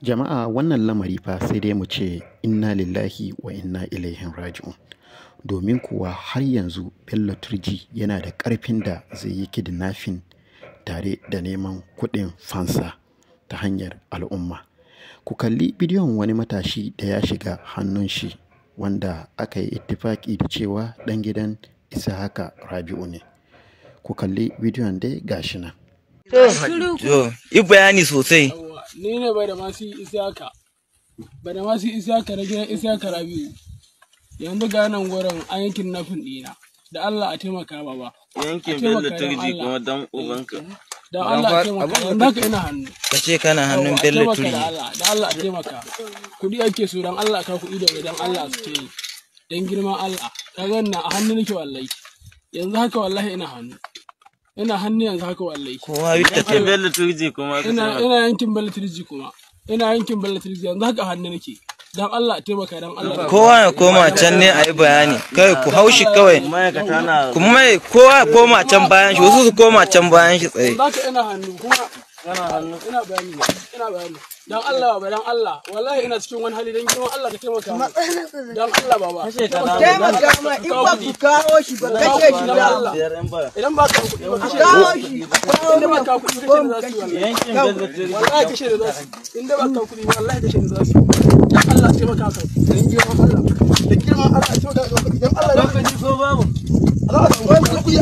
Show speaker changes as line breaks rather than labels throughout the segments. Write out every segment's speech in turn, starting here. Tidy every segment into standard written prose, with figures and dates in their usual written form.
Jama'a wannan lamari fa sai dai mu ce inna lillahi wa inna ilaihi raji'un. Domin kuwa har yanzu Bello Turji yana da ƙarfin da zai yi kidnapping tare da neman kuɗin fansa ta hanyar al'umma. Ku kalli bidiyon wani matashi da ya shiga hannun shi wanda aka yi ittifaki da cewa ɗan gidan Isahaka Rabi'u ne. Ku kalli bidiyon dai gashi nan.
Yi bayani sosai.
Ni ne bai da masu Isaka. Bai da masu Isaka na gidan Isaka Rabi'u. Yanzu ga nan gurin an yankin nafin ɗina. Da Allah a taimaka baba.
Yankin Bello Turji kuma dan ubanka.
Da Allah a taimaka. Yanzu haka ina hannu.
Ka ce kana hannun Bello Turji.
Da Allah a taimaka. Kuɗi ake so dan Allah ka kuɗi da dan Allah su ce. Dan girman Allah. Ka ga a hannu nake wallahi. Yanzu haka wallahi ina hannu. Ina hannu yanzu haka wallahi.
Kowa wita ce Bello Turji kuma.
Ina yankin Bello Turji kuma. Ina yankin Bello Turji yanzu haka hannu nake. Dan Allah a taimaka dan Allah.
Kowa ya koma can ne a yi bayani. Kai ku haushi kawai. Kuma kowa ya koma can bayan shi, wasu su koma can bayan shi tsaye.
Zaka ina hannu kuma ina bayani. Dan Allah baba dan Allah. Wallahi ina cikin wani hali dan girman Allah ka taimaka mu. Dan Allah baba.
Taimaka ma in ba ku kawo shi ba kashe shi da Allah.
Idan ba ka kuɗi ba kashe
kawo shi.
Idan ba ka kuɗi kashe da zasu yi.
Yankin Bello Turji.
Wallahi kashe da zasu. Idan ba ka kuɗi wallahi kashe da zasu. Dan Allah taimaka ka. Dan girman Allah. Da girman Allah taimaka ka. Dan Allah da kuɗi ko babu. Allah da kuɗi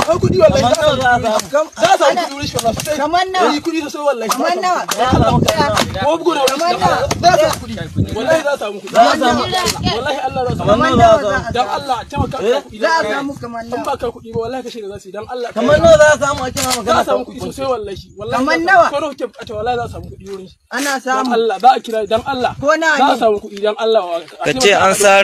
a kuɗi wallahi za a samu kuɗi wurin shi wallahi.
Kamar nawa?
Yi kuɗi sosai wallahi.
Kamar nawa?
Ko bugu da wani za a samu kuɗi. Wallahi za a samu kuɗi. Wallahi Allah za a samu
Kamar nawa za a
dan Allah taimaka ka kuɗi.
Za a samu kamar
Dan
nawa?
ba ka kuɗi ba wallahi kashe da zasu dan Allah.
Kamar nawa za a samu a kira
za
magana
a samu kuɗi sosai wallahi. Wallahi
Kamar nawa?
ko da kuke bukata wallahi za a samu kuɗi wurin shi.
Ana
Dan
samu.
Allah za a kira dan Allah.
Ko nawa
Za a
ne?
samu kuɗi dan Allah.
Ka ce an sa